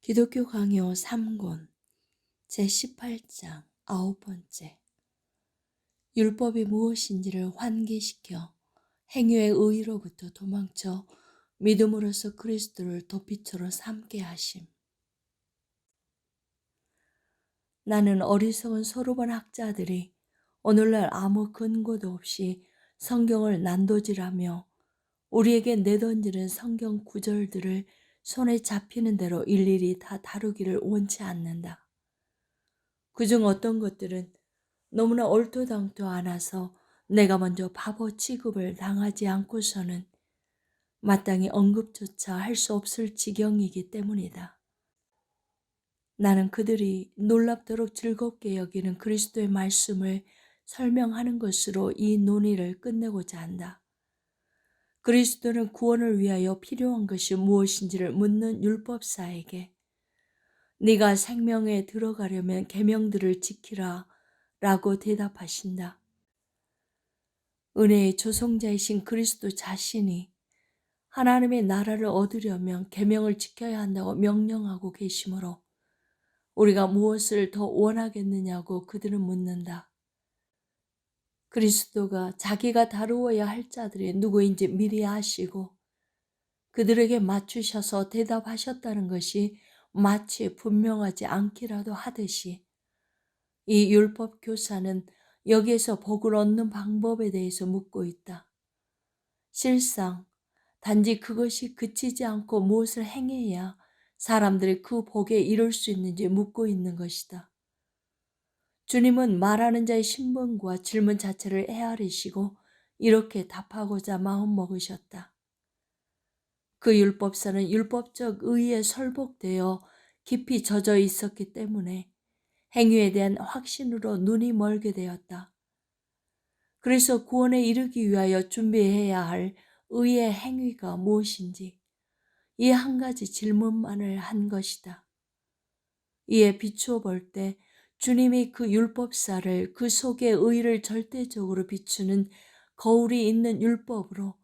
기독교 강요 3권 제18장 9번째. 율법이 무엇인지를 환기시켜 행위의 의로부터 도망쳐 믿음으로써 그리스도를 도피처로 삼게 하심. 나는 어리석은 서르본 학자들이 오늘날 아무 근거도 없이 성경을 난도질하며 우리에게 내던지는 성경 구절들을 손에 잡히는 대로 일일이 다 다루기를 원치 않는다. 그중 어떤 것들은 너무나 얼토당토 않아서 내가 먼저 바보 취급을 당하지 않고서는 마땅히 언급조차 할 수 없을 지경이기 때문이다. 나는 그들이 놀랍도록 즐겁게 여기는 그리스도의 말씀을 설명하는 것으로 이 논의를 끝내고자 한다. 그리스도는 구원을 위하여 필요한 것이 무엇인지를 묻는 율법사에게 네가 생명에 들어가려면 계명들을 지키라 라고 대답하신다. 은혜의 조성자이신 그리스도 자신이 하나님의 나라를 얻으려면 계명을 지켜야 한다고 명령하고 계시므로 우리가 무엇을 더 원하겠느냐고 그들은 묻는다. 그리스도가 자기가 다루어야 할 자들이 누구인지 미리 아시고 그들에게 맞추셔서 대답하셨다는 것이 마치 분명하지 않기라도 하듯이 이 율법 교사는 여기에서 복을 얻는 방법에 대해서 묻고 있다. 실상 단지 그것이 그치지 않고 무엇을 행해야 사람들이 그 복에 이룰 수 있는지 묻고 있는 것이다. 주님은 말하는 자의 신분과 질문 자체를 헤아리시고 이렇게 답하고자 마음먹으셨다. 그 율법사는 율법적 의에 설복되어 깊이 젖어 있었기 때문에 행위에 대한 확신으로 눈이 멀게 되었다. 그래서 구원에 이르기 위하여 준비해야 할 의의 행위가 무엇인지 이 한 가지 질문만을 한 것이다. 이에 비추어 볼 때 주님이 그 율법사를 그 속의 의를 절대적으로 비추는 거울이 있는 율법으로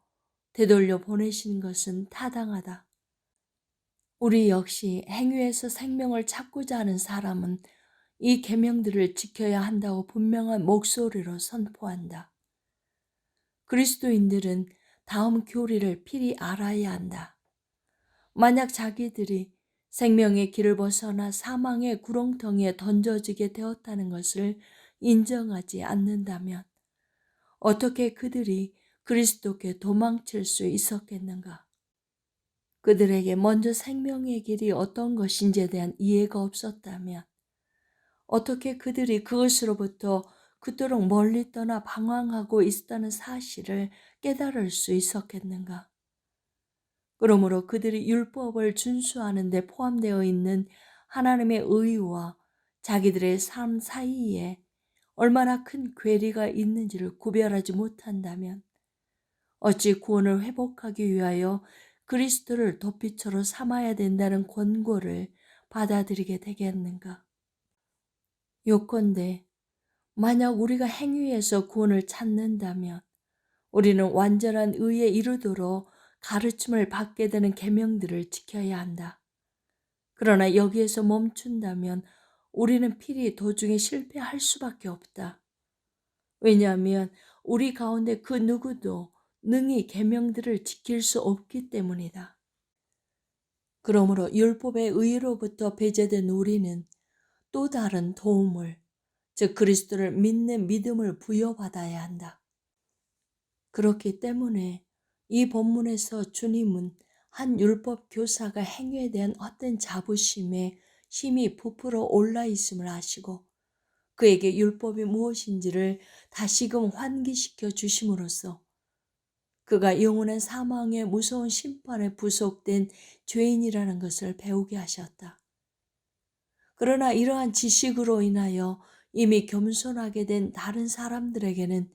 되돌려 보내신 것은 타당하다. 우리 역시 행위에서 생명을 찾고자 하는 사람은 이 계명들을 지켜야 한다고 분명한 목소리로 선포한다. 그리스도인들은 다음 교리를 필히 알아야 한다. 만약 자기들이 생명의 길을 벗어나 사망의 구렁텅이에 던져지게 되었다는 것을 인정하지 않는다면 어떻게 그들이 그리스도께 도망칠 수 있었겠는가? 그들에게 먼저 생명의 길이 어떤 것인지에 대한 이해가 없었다면 어떻게 그들이 그것으로부터 그토록 멀리 떠나 방황하고 있다는 사실을 깨달을 수 있었겠는가? 그러므로 그들이 율법을 준수하는 데 포함되어 있는 하나님의 의와 자기들의 삶 사이에 얼마나 큰 괴리가 있는지를 구별하지 못한다면 어찌 구원을 회복하기 위하여 그리스도를 도피처로 삼아야 된다는 권고를 받아들이게 되겠는가? 요컨대 만약 우리가 행위에서 구원을 찾는다면 우리는 완전한 의에 이르도록 가르침을 받게 되는 계명들을 지켜야 한다. 그러나 여기에서 멈춘다면 우리는 필히 도중에 실패할 수밖에 없다. 왜냐하면 우리 가운데 그 누구도 능히 계명들을 지킬 수 없기 때문이다. 그러므로 율법의 의로부터 배제된 우리는 또 다른 도움을, 즉 그리스도를 믿는 믿음을 부여받아야 한다. 그렇기 때문에 이 본문에서 주님은 한 율법 교사가 행위에 대한 헛된 자부심에 힘이 부풀어 올라 있음을 아시고 그에게 율법이 무엇인지를 다시금 환기시켜 주심으로써 그가 영원한 사망의 무서운 심판에 부속된 죄인이라는 것을 배우게 하셨다. 그러나 이러한 지식으로 인하여 이미 겸손하게 된 다른 사람들에게는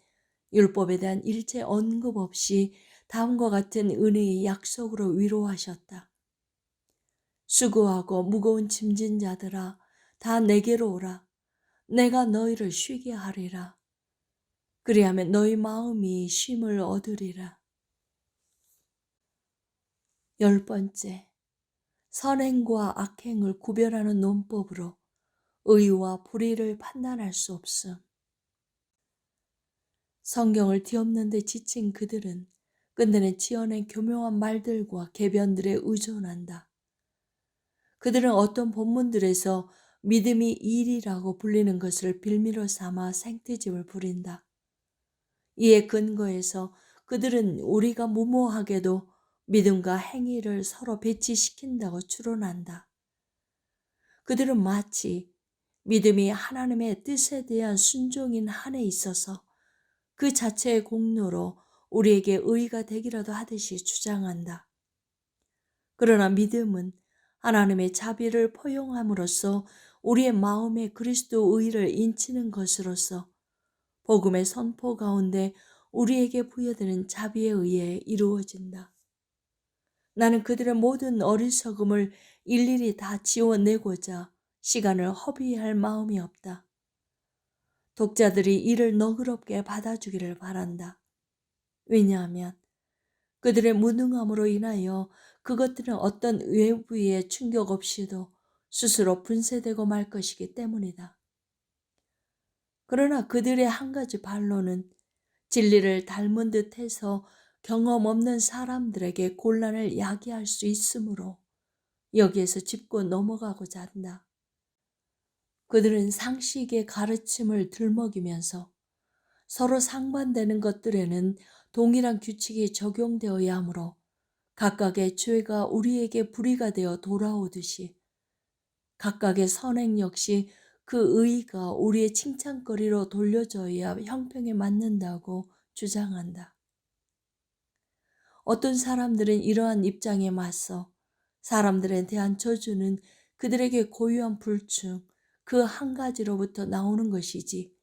율법에 대한 일체 언급 없이 다음과 같은 은혜의 약속으로 위로하셨다. 수고하고 무거운 짐진 자들아 다 내게로 오라. 내가 너희를 쉬게 하리라. 그리하면 너희 마음이 쉼을 얻으리라. 10번째. 선행과 악행을 구별하는 논법으로 의와 불의를 판단할 수 없음. 성경을 뒤엎는 데 지친 그들은 끝내는 지어낸 교묘한 말들과 계변들에 의존한다. 그들은 어떤 본문들에서 믿음이 일이라고 불리는 것을 빌미로 삼아 생트집을 부린다. 이에 근거해서 그들은 우리가 무모하게도 믿음과 행위를 서로 배치시킨다고 추론한다. 그들은 마치 믿음이 하나님의 뜻에 대한 순종인 한에 있어서 그 자체의 공로로 우리에게 의가 되기라도 하듯이 주장한다. 그러나 믿음은 하나님의 자비를 포용함으로써 우리의 마음에 그리스도 의를 인치는 것으로서 복음의 선포 가운데 우리에게 부여되는 자비에 의해 이루어진다. 나는 그들의 모든 어리석음을 일일이 다 지워내고자 시간을 허비할 마음이 없다. 독자들이 이를 너그럽게 받아주기를 바란다. 왜냐하면 그들의 무능함으로 인하여 그것들은 어떤 외부의 충격 없이도 스스로 분쇄되고 말 것이기 때문이다. 그러나 그들의 한 가지 반론은 진리를 닮은 듯해서 경험 없는 사람들에게 곤란을 야기할 수 있으므로 여기에서 짚고 넘어가고자 한다. 그들은 상식의 가르침을 들먹이면서 서로 상반되는 것들에는 동일한 규칙이 적용되어야 하므로 각각의 죄가 우리에게 불의가 되어 돌아오듯이 각각의 선행 역시 그 의의가 우리의 칭찬거리로 돌려져야 형평에 맞는다고 주장한다. 어떤 사람들은 이러한 입장에 맞서 사람들에 대한 저주는 그들에게 고유한 불충, 그 한 가지로부터 나오는 것이지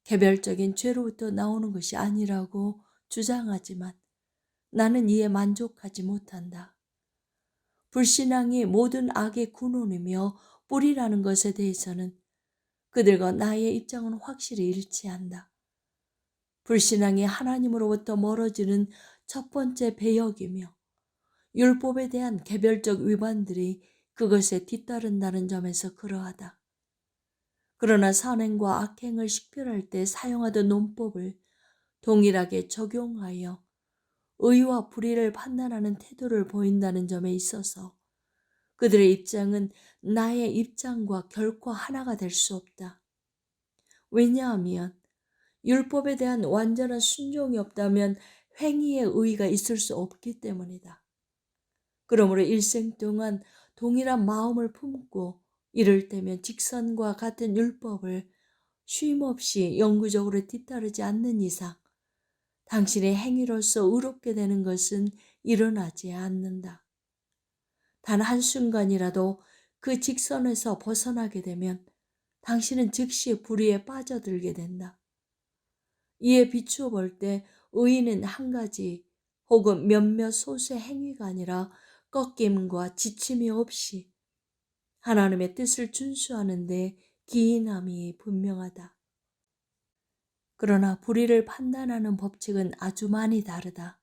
개별적인 죄로부터 나오는 것이 아니라고 주장하지만 나는 이에 만족하지 못한다. 불신앙이 모든 악의 근원이며 뿌리라는 것에 대해서는 그들과 나의 입장은 확실히 일치한다. 불신앙이 하나님으로부터 멀어지는 첫 번째 배역이며 율법에 대한 개별적 위반들이 그것에 뒤따른다는 점에서 그러하다. 그러나 선행과 악행을 식별할 때 사용하던 논법을 동일하게 적용하여 의와 불의를 판단하는 태도를 보인다는 점에 있어서 그들의 입장은 나의 입장과 결코 하나가 될 수 없다. 왜냐하면 율법에 대한 완전한 순종이 없다면 행위의 의의가 있을 수 없기 때문이다. 그러므로 일생 동안 동일한 마음을 품고 이를테면 직선과 같은 율법을 쉼없이 영구적으로 뒤따르지 않는 이상 당신의 행위로서 의롭게 되는 것은 일어나지 않는다. 단 한순간이라도 그 직선에서 벗어나게 되면 당신은 즉시 불의에 빠져들게 된다. 이에 비추어 볼 때 의의는 한 가지 혹은 몇몇 소수의 행위가 아니라 꺾임과 지침이 없이 하나님의 뜻을 준수하는 데 기인함이 분명하다. 그러나 불의를 판단하는 법칙은 아주 많이 다르다.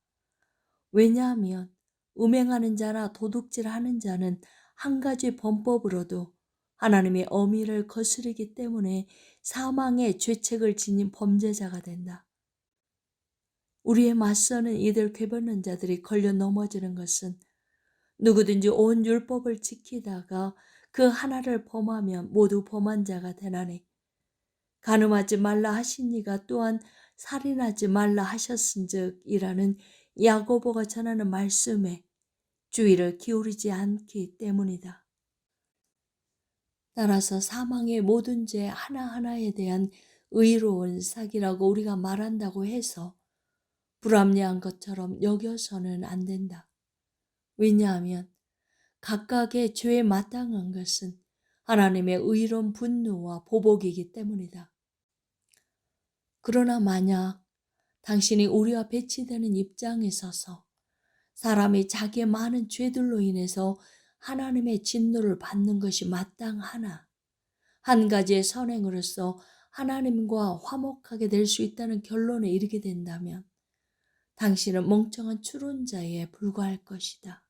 왜냐하면 음행하는 자나 도둑질하는 자는 한 가지 범법으로도 하나님의 어미를 거스르기 때문에 사망의 죄책을 지닌 범죄자가 된다. 우리의 맞서는 이들 괴변는 자들이 걸려 넘어지는 것은 누구든지 온 율법을 지키다가 그 하나를 범하면 모두 범한 자가 되나니 간음하지 말라 하신 이가 또한 살인하지 말라 하셨은즉이라는 야고보가 전하는 말씀에 주의를 기울이지 않기 때문이다. 따라서 사망의 모든 죄 하나하나에 대한 의로운 사기라고 우리가 말한다고 해서 불합리한 것처럼 여겨서는 안 된다. 왜냐하면 각각의 죄에 마땅한 것은 하나님의 의로운 분노와 보복이기 때문이다. 그러나 만약 당신이 우리와 배치되는 입장에 서서 사람이 자기의 많은 죄들로 인해서 하나님의 진노를 받는 것이 마땅하나 한 가지의 선행으로서 하나님과 화목하게 될 수 있다는 결론에 이르게 된다면 당신은 멍청한 추론자에 불과할 것이다.